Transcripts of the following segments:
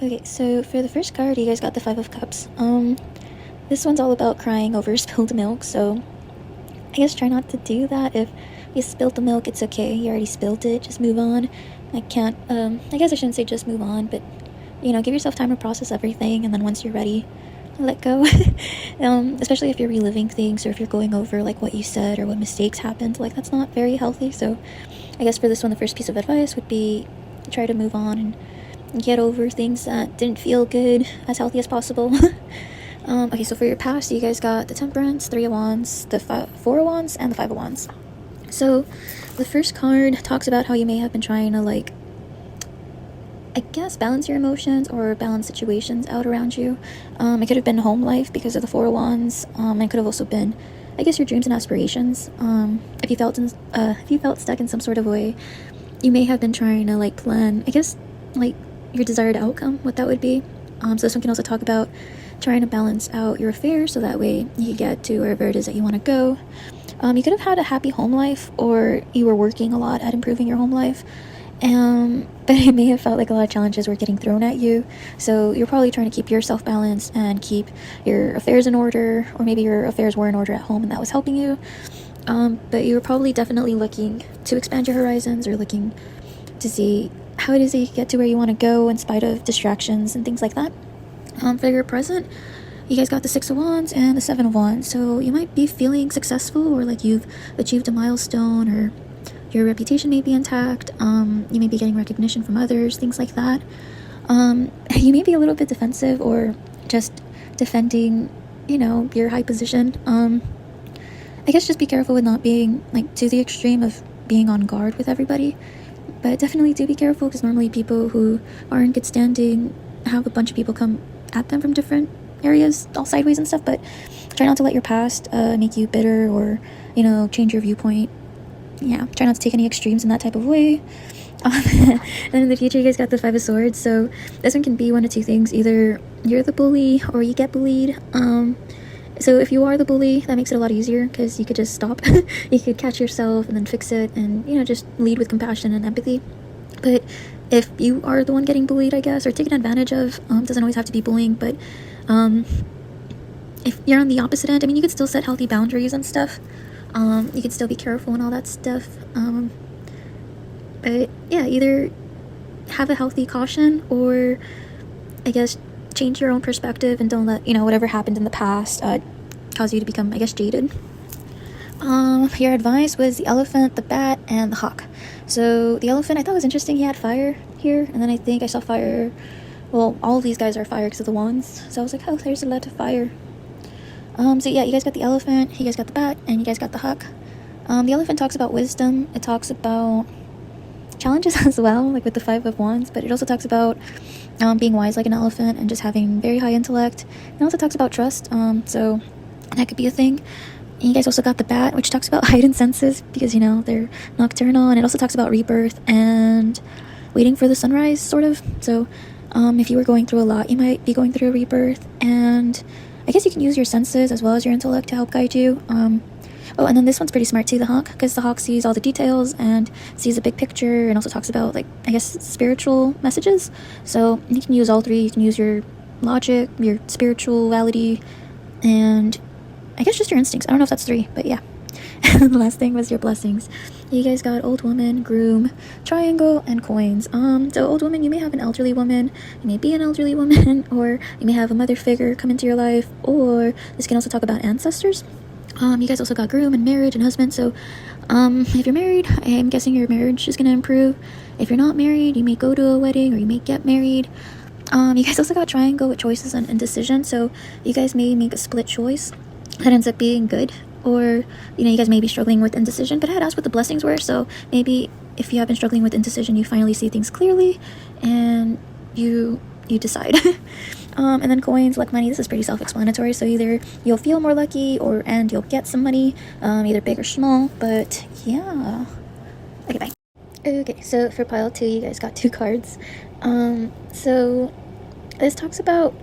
Okay, so for the first card, you guys got the Five of Cups. This one's all about crying over spilled milk, so I guess try not to do that. If you spilled the milk, it's okay. You already spilled it. Just move on. I guess I shouldn't say just move on, but, give yourself time to process everything, and then once you're ready, let go. Especially if you're reliving things, or if you're going over, like, what you said or what mistakes happened. Like, that's not very healthy, so I guess for this one, the first piece of advice would be try to move on and get over things that didn't feel good as healthy as possible. Okay, so for your past, you guys got the Temperance, 3 of Wands, the 4 of Wands, and the 5 of Wands. So the first card talks about how you may have been trying to, like, I guess balance your emotions or balance situations out around you. It could have been home life because of the 4 of Wands. It could have also been, I guess, your dreams and aspirations. If you felt stuck in some sort of way, you may have been trying to, like, plan, I guess, like, your desired outcome, what that would be. So this one can also talk about trying to balance out your affairs so that way you can get to wherever it is that you want to go. You could have had a happy home life, or you were working a lot at improving your home life, but it may have felt like a lot of challenges were getting thrown at you, so you're probably trying to keep yourself balanced and keep your affairs in order, or maybe your affairs were in order at home and that was helping you. But you were probably definitely looking to expand your horizons, or looking to see how it is that you get to where you want to go in spite of distractions and things like that. For your present, you guys got the 6 of Wands and the 7 of Wands, so you might be feeling successful, or like you've achieved a milestone, or your reputation may be intact. You may be getting recognition from others, things like that. You may be a little bit defensive, or just defending, your high position. I guess just be careful with not being, like, to the extreme of being on guard with everybody. But definitely do be careful, because normally people who are in good standing have a bunch of people come at them from different areas, all sideways and stuff. But try not to let your past make you bitter, or, change your viewpoint. Yeah, try not to take any extremes in that type of way. And in the future, you guys got the 5 of Swords, so this one can be one of two things. Either you're the bully, or you get bullied. So if you are the bully, that makes it a lot easier, because you could just stop. You could catch yourself and then fix it, and, just lead with compassion and empathy. But if you are the one getting bullied, I guess, or taken advantage of, doesn't always have to be bullying, but if you're on the opposite end, you could still set healthy boundaries and stuff. You could still be careful and all that stuff. But yeah, either have a healthy caution, or I guess change your own perspective, and don't let, whatever happened in the past cause you to become, I guess, jaded. Your advice was the Elephant, the Bat, and the Hawk. So the Elephant, I thought was interesting. He had fire here, and then I think I saw fire. Well, all of these guys are fire because of the wands, so I was like, oh, there's a lot of fire. So yeah, you guys got the Elephant, you guys got the Bat, and you guys got the Hawk. The Elephant talks about wisdom. It talks about challenges as well, like with the 5 of Wands, but it also talks about being wise like an elephant, and just having very high intellect. It also talks about trust, so that could be a thing. And you guys also got the Bat, which talks about heightened senses, because, they're nocturnal, and it also talks about rebirth and waiting for the sunrise, sort of. So if you were going through a lot, you might be going through a rebirth, and I guess you can use your senses as well as your intellect to help guide you. Oh, and then this one's pretty smart too, the Hawk, because the Hawk sees all the details and sees the big picture, and also talks about, like, I guess, spiritual messages. So you can use all three. You can use your logic, your spirituality, and I guess just your instincts. I don't know if that's 3, but yeah. And the last thing was your blessings. You guys got Old Woman, Groom, Triangle, and Coins. So Old Woman, you may have an elderly woman. You may be an elderly woman, or you may have a mother figure come into your life, or this can also talk about ancestors. You guys also got Groom and marriage and husband. So if you're married, I'm guessing your marriage is going to improve. If you're not married, you may go to a wedding, or you may get married. You guys also got Triangle with choices and indecision. So you guys may make a split choice that ends up being good, or you guys may be struggling with indecision. But I had asked what the blessings were, so maybe if you have been struggling with indecision, you finally see things clearly and you decide. And then Coins, luck, money, this is pretty self-explanatory. So either you'll feel more lucky, and you'll get some money, either big or small. But yeah, okay, bye. Okay, so for pile 2, you guys got 2 cards. So this talks about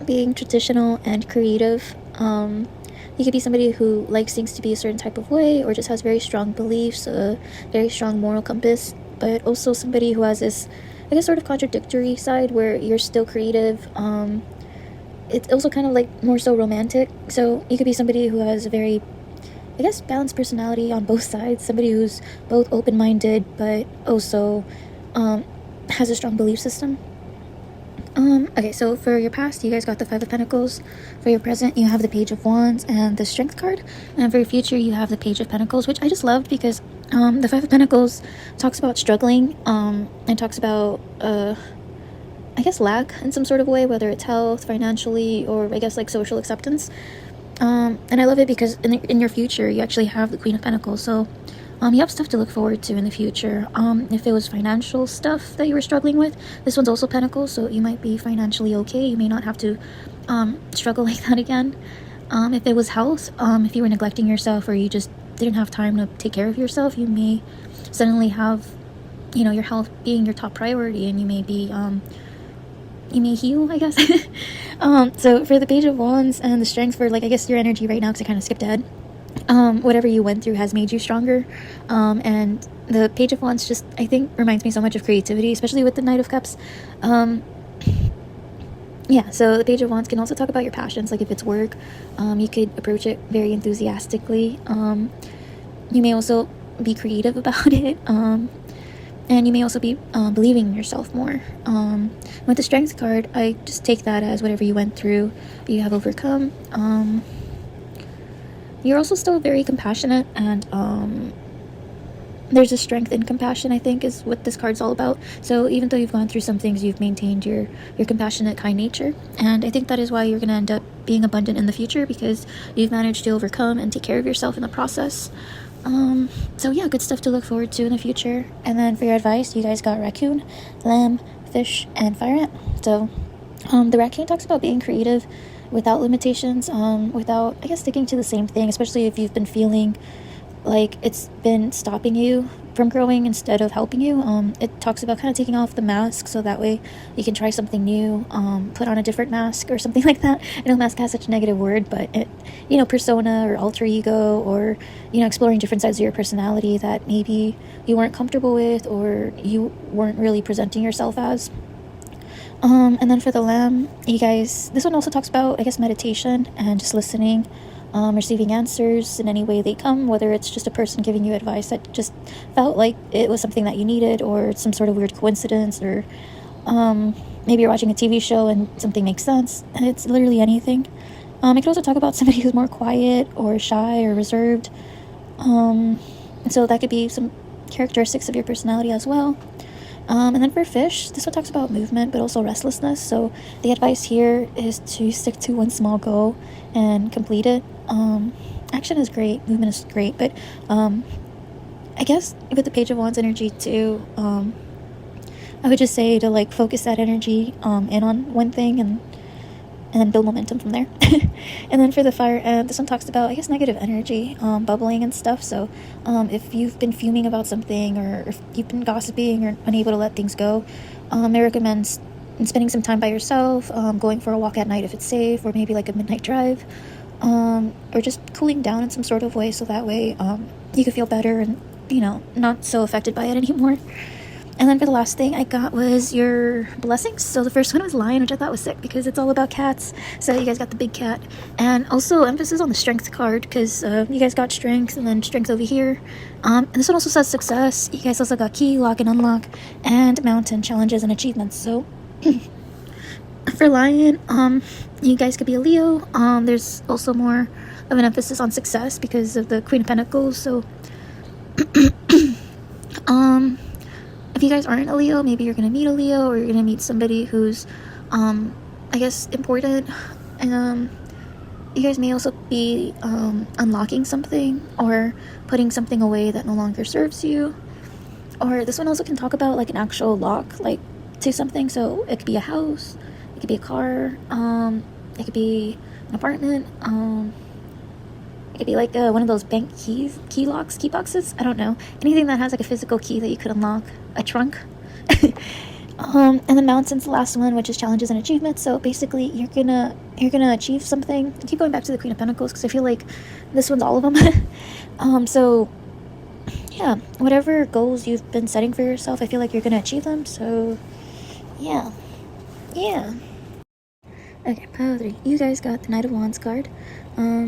being traditional and creative. You could be somebody who likes things to be a certain type of way, or just has very strong beliefs, a very strong moral compass, but also somebody who has this I guess, sort of contradictory side where you're still creative. It's also kind of like more so romantic. So you could be somebody who has a very, I guess, balanced personality on both sides. Somebody who's both open-minded but also has a strong belief system. Okay, so for your past, you guys got the Five of Pentacles. For your present, you have the Page of Wands and the Strength card. And for your future, you have the Page of Pentacles, which I just loved because the Five of Pentacles talks about struggling, and talks about, I guess, lack in some sort of way, whether it's health, financially, or I guess like social acceptance. And I love it because in your future, you actually have the Queen of Pentacles. So you have stuff to look forward to in the future. If it was financial stuff that you were struggling with, this one's also Pentacles, so you might be financially okay. You may not have to struggle like that again. If it was health, if you were neglecting yourself or you just didn't have time to take care of yourself, you may suddenly have, your health being your top priority, and you may be, you may heal, I guess. So for the Page of Wands and the Strength, for like, I guess your energy right now, because I kind of skipped ahead. Whatever you went through has made you stronger, and the Page of Wands just, I think, reminds me so much of creativity, especially with the Knight of Cups. Yeah, so the Page of Wands can also talk about your passions, like if it's work, you could approach it very enthusiastically. You may also be creative about it, and you may also be believing in yourself more. With the Strength card, I just take that as whatever you went through, you have overcome. You're also still very compassionate, and there's a strength in compassion, I think, is what this card's all about. So even though you've gone through some things, you've maintained your compassionate, kind nature, and I think that is why you're going to end up being abundant in the future, because you've managed to overcome and take care of yourself in the process. So yeah, good stuff to look forward to in the future. And then for your advice, you guys got Raccoon, Lamb, Fish, and Fire Ant. So the Raccoon talks about being creative without limitations, without, I guess, sticking to the same thing, especially if you've been feeling like it's been stopping you from growing instead of helping you. It talks about kind of taking off the mask, so that way you can try something new, put on a different mask or something like that. I know mask has such a negative word, but it, persona or alter ego, or exploring different sides of your personality that maybe you weren't comfortable with or you weren't really presenting yourself as. And then for the Lamb, you guys, this one also talks about, I guess, meditation and just listening, receiving answers in any way they come, whether it's just a person giving you advice that just felt like it was something that you needed, or some sort of weird coincidence, or maybe you're watching a TV show and something makes sense, and it's literally anything. I could also talk about somebody who's more quiet or shy or reserved, and so that could be some characteristics of your personality as well. And then for Fish, this one talks about movement but also restlessness. So the advice here is to stick to one small goal and complete it. Action is great, movement is great, but I guess with the Page of Wands energy too, I would just say to like focus that energy in on one thing and then build momentum from there. And then for the Fire Ant, this one talks about, I guess, negative energy, bubbling and stuff. So if you've been fuming about something, or if you've been gossiping or unable to let things go, I recommend spending some time by yourself, going for a walk at night if it's safe, or maybe like a midnight drive, or just cooling down in some sort of way, so that way you can feel better and not so affected by it anymore. And then for the last thing I got was your blessings. So the first one was Lion, which I thought was sick because it's all about cats. So you guys got the big cat. And also emphasis on the Strength card, because you guys got Strength and then Strength over here. And this one also says Success. You guys also got Key, Lock, and Unlock, and Mountain, Challenges, and Achievements. So for Lion, you guys could be a Leo. There's also more of an emphasis on success because of the Queen of Pentacles. So if you guys aren't a Leo, maybe you're gonna meet a Leo, or you're gonna meet somebody who's I guess important. And you guys may also be unlocking something or putting something away that no longer serves you. Or this one also can talk about like an actual lock, like, to something. So it could be a house, it could be a car, it could be an apartment, it could be like one of those bank key locks, key boxes, I don't know, anything that has like a physical key that you could unlock, a trunk. And the Mountain's the last one, which is Challenges and Achievements. So basically you're gonna achieve something. I keep going back to the Queen of Pentacles because I feel like this one's all of them. So yeah, whatever goals you've been setting for yourself, I feel like you're gonna achieve them. So yeah. Okay, pile 3. You guys got the Knight of Wands card.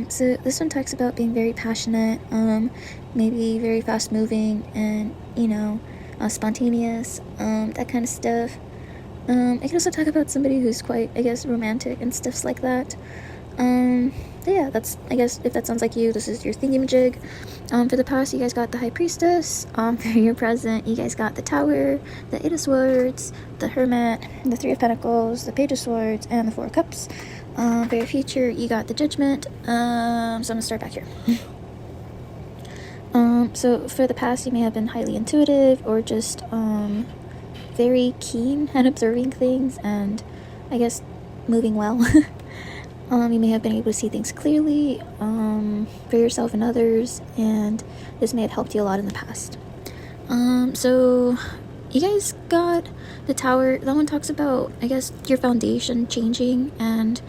So this one talks about being very passionate, maybe very fast moving, and, spontaneous, that kind of stuff. It can also talk about somebody who's quite, I guess, romantic and stuffs like that. Yeah, that's, I guess, if that sounds like you, this is your thingamajig. For the past, you guys got the High Priestess. For your present, you guys got the Tower, the Eight of Swords, the Hermit, the Three of Pentacles, the Page of Swords, and the Four of Cups. For your future, you got the Judgment. So I'm gonna start back here. So for the past, you may have been highly intuitive or just, very keen at observing things and, I guess, moving well. You may have been able to see things clearly, for yourself and others, and this may have helped you a lot in the past. So you guys got the Tower. That one talks about, I guess, your foundation changing and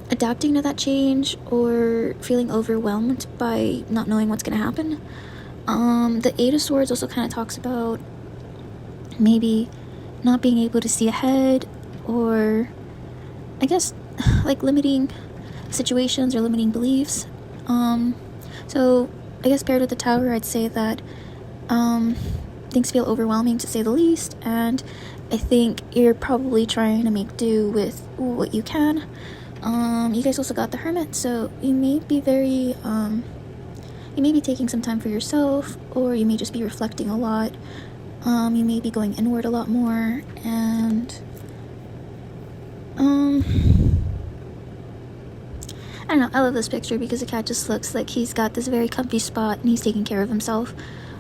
adapting to that change, or feeling overwhelmed by not knowing what's going to happen. The Eight of Swords also kind of talks about maybe not being able to see ahead, or I guess like limiting situations or limiting beliefs. So I guess paired with the Tower, I'd say that things feel overwhelming, to say the least, and I think you're probably trying to make do with what you can. You guys also got the Hermit, so you may be very you may be taking some time for yourself, or you may just be reflecting a lot. You may be going inward a lot more, and I don't know, I love this picture because the cat just looks like he's got this very comfy spot and he's taking care of himself.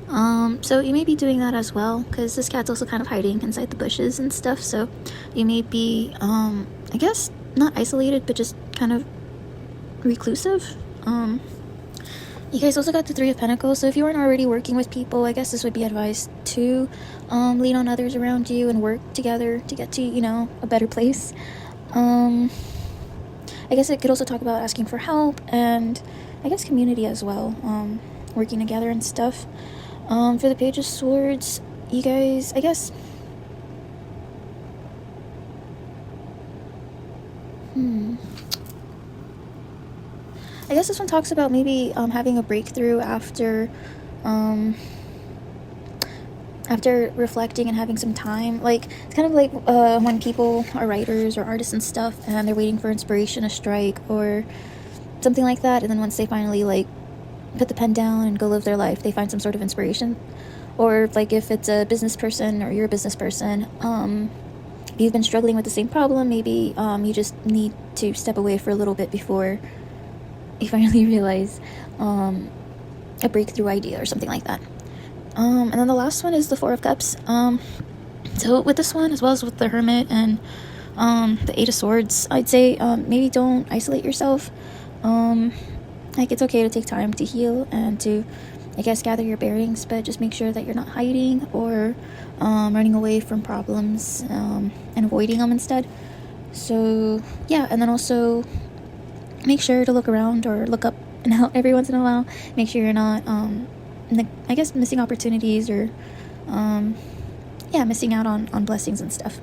So you may be doing that as well, because this cat's also kind of hiding inside the bushes and stuff, so you may be, I guess, not isolated, but just kind of reclusive. You guys also got the Three of Pentacles, so if you weren't already working with people, I guess this would be advised to lean on others around you and work together to get to, a better place. I guess it could also talk about asking for help, and I guess community as well, working together and stuff. For the Page of Swords, you guys, I guess, I guess this one talks about maybe having a breakthrough after reflecting and having some time. Like, it's kind of like when people are writers or artists and stuff, and they're waiting for inspiration to strike or something like that, and then once they finally like put the pen down and go live their life, they find some sort of inspiration. Or like if it's a business person, or you're a business person, if you've been struggling with the same problem, maybe you just need to step away for a little bit before you finally realize a breakthrough idea or something like that. And then the last one is the Four of Cups. So with this one, as well as with the Hermit and the Eight of Swords, I'd say maybe don't isolate yourself. Like, it's okay to take time to heal and to, I guess, gather your bearings, but just make sure that you're not hiding or running away from problems and avoiding them instead. So yeah, and then also make sure to look around or look up and out every once in a while. Make sure you're not I guess missing opportunities, or missing out on blessings and stuff.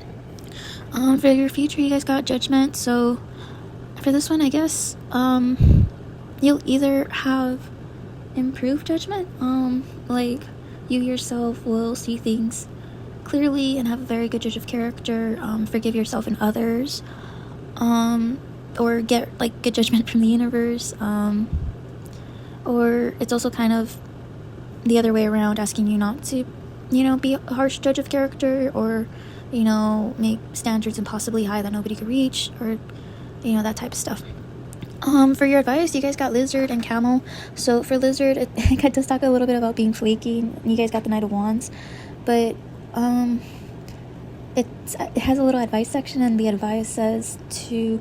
For your future, you guys got Judgment. So for this one, I guess you'll either have improved judgment, like you yourself will see things clearly and have a very good judge of character, forgive yourself and others, or get like good judgment from the universe, or it's also kind of the other way around, asking you not to, be a harsh judge of character, or, make standards impossibly high that nobody could reach, or, that type of stuff. For your advice, you guys got Lizard and Camel. So for Lizard, it does talk a little bit about being flaky. You guys got the Knight of Wands, but it has a little advice section, and the advice says to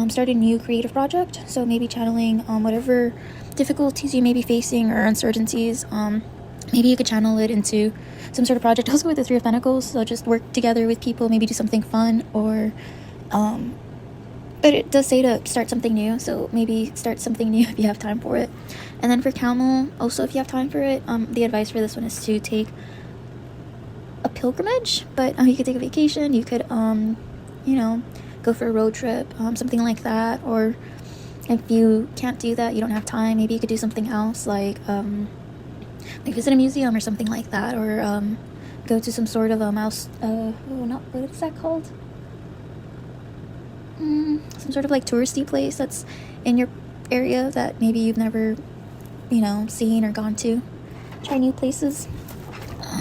start a new creative project. So maybe channeling whatever difficulties you may be facing or uncertainties, maybe you could channel it into some sort of project. Also with the Three of Pentacles, so just work together with people, maybe do something fun, or but it does say to start something new, so maybe start something new if you have time for it. And then for Camel, also if you have time for it, the advice for this one is to take a pilgrimage, but you could take a vacation, you could you know, go for a road trip, something like that. Or if you can't do that, you don't have time, maybe you could do something else, like visit a museum or something like that, or go to some sort of mouse not, what is that called, some sort of like touristy place that's in your area that maybe you've never, you know, seen or gone to. Try new places.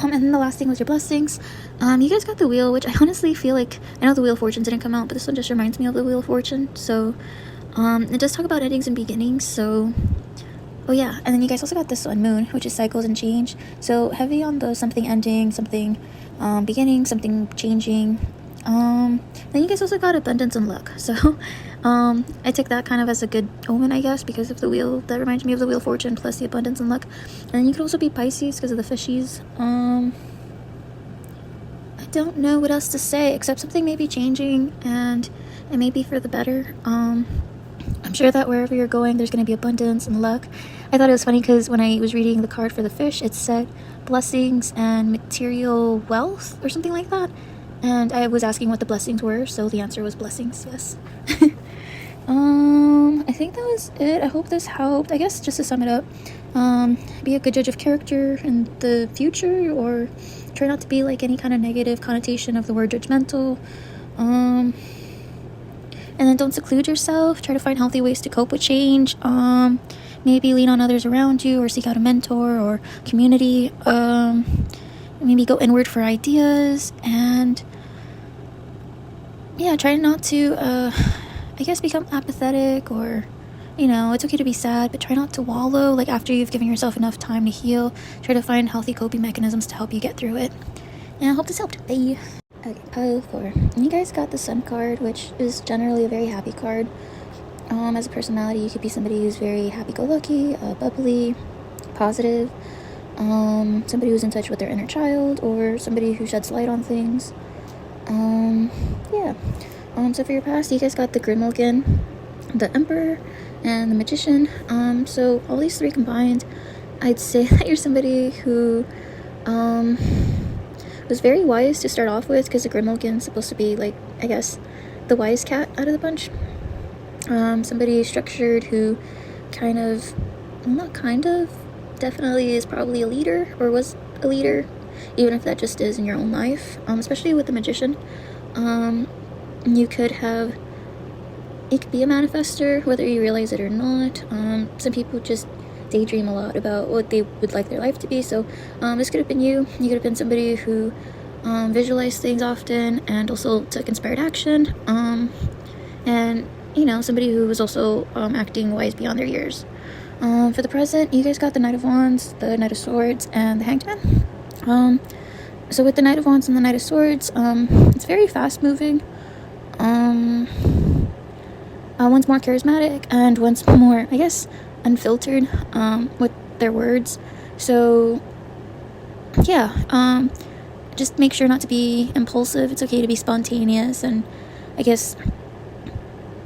And then the last thing was your blessings. You guys got the wheel, which I honestly feel like, I know the Wheel of Fortune didn't come out, but this one just reminds me of the Wheel of Fortune. So it does talk about endings and beginnings. So oh yeah, and then you guys also got this one, Moon, which is cycles and change. So heavy on the something ending, something beginning, something changing. Then you guys also got abundance and luck. So I took that kind of as a good omen, I guess, because of the wheel. That reminds me of the Wheel of Fortune plus the abundance and luck. And then you could also be Pisces because of the fishies. I don't know what else to say except something may be changing, and it may be for the better. I'm sure that wherever you're going, there's going to be abundance and luck. I thought it was funny because when I was reading the card for the fish, it said blessings and material wealth or something like that. And I was asking what the blessings were, so the answer was blessings, yes. I think that was it. I hope this helped. I guess just to sum it up, be a good judge of character in the future, or try not to be like any kind of negative connotation of the word judgmental. And then don't seclude yourself. Try to find healthy ways to cope with change. Maybe lean on others around you, or seek out a mentor or community. Maybe go inward for ideas, and yeah, try not to I guess become apathetic, or you know, it's okay to be sad, but try not to wallow. Like after you've given yourself enough time to heal, try to find healthy coping mechanisms to help you get through it. And I hope this helped. Bye. Okay, pile 4. And you guys got the Sun card, which is generally a very happy card. As a personality, you could be somebody who's very happy-go-lucky, bubbly, positive, somebody who's in touch with their inner child, or somebody who sheds light on things. Yeah. So for your past, you guys got the Grinch, the Emperor, and the Magician. So all these 3 combined, I'd say that you're somebody who was very wise to start off with, because the Grinch is supposed to be like, I guess, the wise cat out of the bunch. Somebody structured who definitely is probably a leader, or was a leader, even if that just is in your own life. Especially with the Magician. You could be a manifester, whether you realize it or not. Some people just daydream a lot about what they would like their life to be, so this could have been you. You could have been somebody who visualized things often and also took inspired action, and you know, somebody who was also acting wise beyond their years. For the present, you guys got the Knight of Wands, the Knight of Swords, and the Hanged Man. So with the Knight of Wands and the Knight of Swords, it's very fast moving. One's more charismatic, and one's more, I guess, unfiltered with their words. So yeah, just make sure not to be impulsive. It's okay to be spontaneous and I guess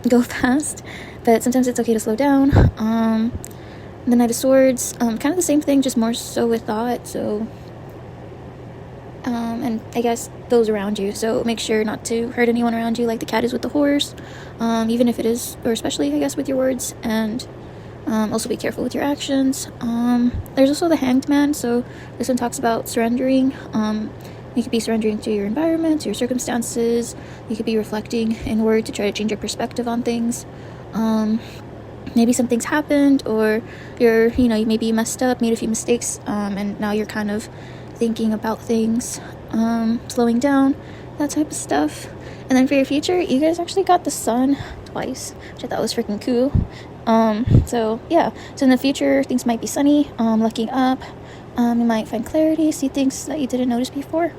go fast, but sometimes it's okay to slow down. The Knight of Swords, kind of the same thing, just more so with thought. So and I guess those around you, so make sure not to hurt anyone around you, like the cat is with the horse, even if it is, or especially I guess with your words. And also be careful with your actions. There's also the Hanged Man, so this one talks about surrendering. You could be surrendering to your environment, to your circumstances. You could be reflecting inward to try to change your perspective on things. Maybe something's happened, or you maybe messed up, made a few mistakes, and now you're kind of thinking about things, slowing down, that type of stuff. And then for your future, you guys actually got the Sun twice, which I thought was freaking cool. So yeah, so in the future, things might be sunny, looking up. You might find clarity, see things that you didn't notice before.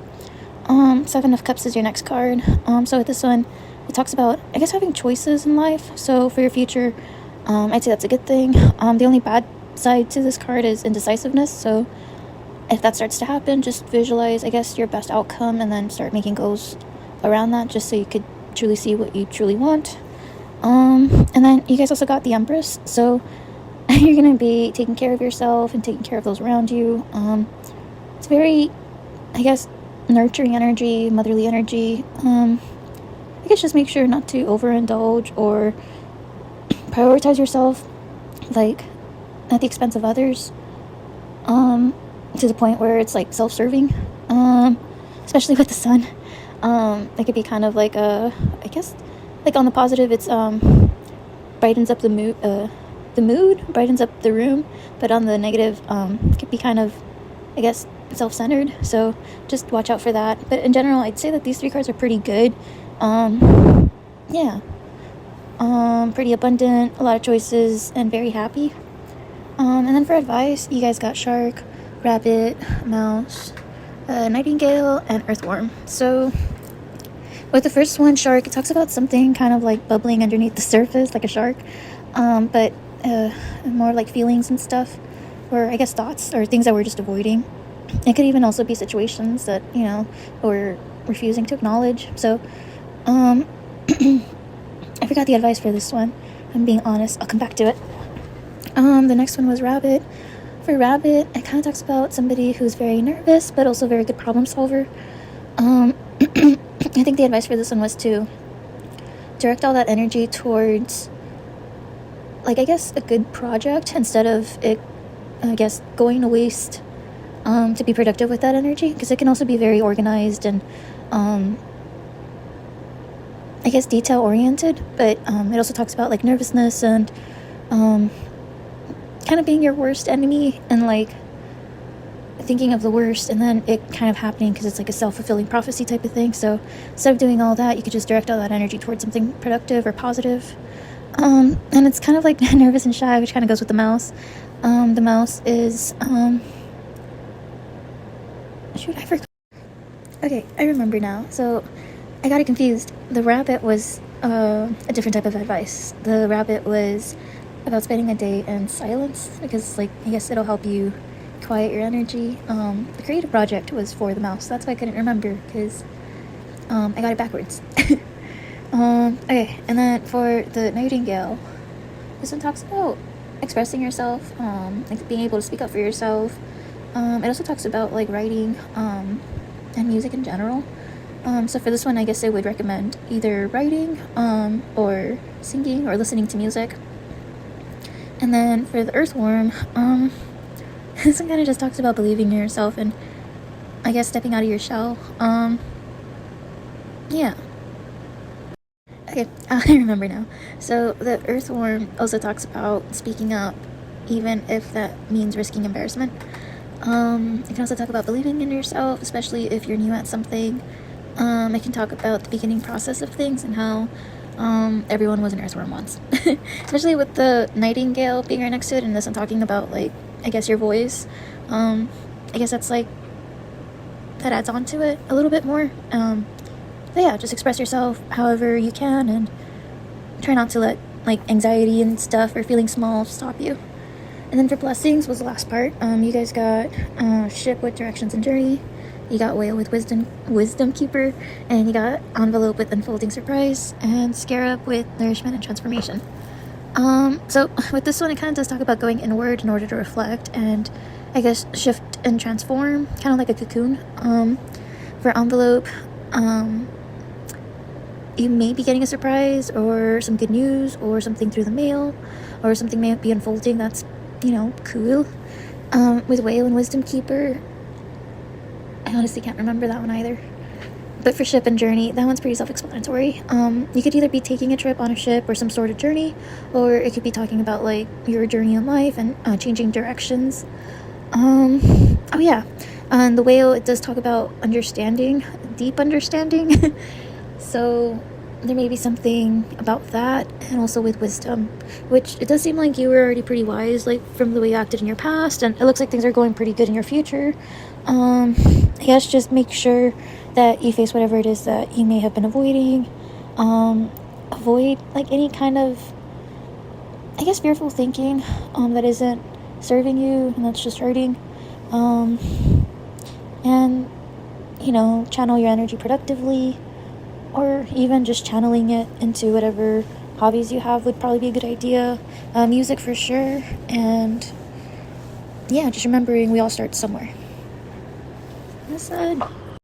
7 of Cups is your next card. So with this one, it talks about, I guess, having choices in life. So for your future, I'd say that's a good thing. The only bad side to this card is indecisiveness. So if that starts to happen, just visualize, I guess, your best outcome, and then start making goals around that, just so you could truly see what you truly want. And then you guys also got the Empress. So you're going to be taking care of yourself and taking care of those around you. It's very, I guess, nurturing energy, motherly energy. I guess just make sure not to overindulge or prioritize yourself, like, at the expense of others, to the point where it's like self-serving, especially with the sun. It could be kind of like I guess, like on the positive, it's brightens up the mood, brightens up the room, but on the negative, it could be kind of, I guess, self-centered. So just watch out for that. But in general, I'd say that these 3 cards are pretty good. Yeah. Pretty abundant, a lot of choices, and very happy. And then for advice, you guys got Shark, Rabbit, Mouse, Nightingale, and Earthworm. So with the first one, Shark, it talks about something kind of like bubbling underneath the surface, like a shark, but more like feelings and stuff, or I guess thoughts, or things that we're just avoiding. It could even also be situations that, you know, we're refusing to acknowledge. So, I forgot the advice for this one. I'm being honest. I'll come back to it. The next one was Rabbit. For Rabbit, it kind of talks about somebody who's very nervous, but also very good problem solver. I think the advice for this one was to direct all that energy towards, like, I guess, a good project instead of it, I guess, going to waste, to be productive with that energy, because it can also be very organized and, I guess, detail oriented, but it also talks about like nervousness and kind of being your worst enemy and like thinking of the worst and then it kind of happening because it's like a self-fulfilling prophecy type of thing. So instead of doing all that, you could just direct all that energy towards something productive or positive. And it's kind of like nervous and shy, which kind of goes with the mouse. The mouse is shoot, I forgot. Okay, I remember now. So I got it confused. The rabbit was a different type of advice. The rabbit was about spending a day in silence because, like, I guess it'll help you quiet your energy. The creative project was for the mouse. That's why I couldn't remember because I got it backwards. Okay, and then for the nightingale, this one talks about expressing yourself, like being able to speak up for yourself. It also talks about like writing and music in general. So for this one, I guess I would recommend either writing or singing or listening to music. And then for the earthworm, this one kind of just talks about believing in yourself and I guess stepping out of your shell. Yeah. Okay, I remember now. So the earthworm also talks about speaking up, even if that means risking embarrassment. You can also talk about believing in yourself, especially if you're new at something. I can talk about the beginning process of things and how everyone was an earthworm once. Especially with the nightingale being right next to it, and this I'm talking about, like, I guess your voice. I guess that's like, that adds on to it a little bit more. But yeah, just express yourself however you can and try not to let like anxiety and stuff or feeling small stop you. And then for blessings was the last part. You guys got ship with directions and journey. You got whale with wisdom keeper, and you got envelope with unfolding surprise, and scarab with nourishment and transformation. So with this one, it kind of does talk about going inward in order to reflect and I guess shift and transform, kind of like a cocoon. For envelope, you may be getting a surprise or some good news or something through the mail, or something may be unfolding that's, you know, cool. With whale and wisdom keeper, I honestly can't remember that one either. But for ship and journey, that one's pretty self-explanatory. You could either be taking a trip on a ship or some sort of journey, or it could be talking about like your journey in life and changing directions. Oh yeah, and the whale, it does talk about understanding, deep understanding. So there may be something about that, and also with wisdom, which it does seem like you were already pretty wise, like from the way you acted in your past, and it looks like things are going pretty good in your future. I guess just make sure that you face whatever it is that you may have been avoiding. Avoid like any kind of, I guess, fearful thinking that isn't serving you and that's just hurting. And you know, channel your energy productively, or even just channeling it into whatever hobbies you have would probably be a good idea. Music for sure, and yeah, just remembering we all start somewhere. That's sad.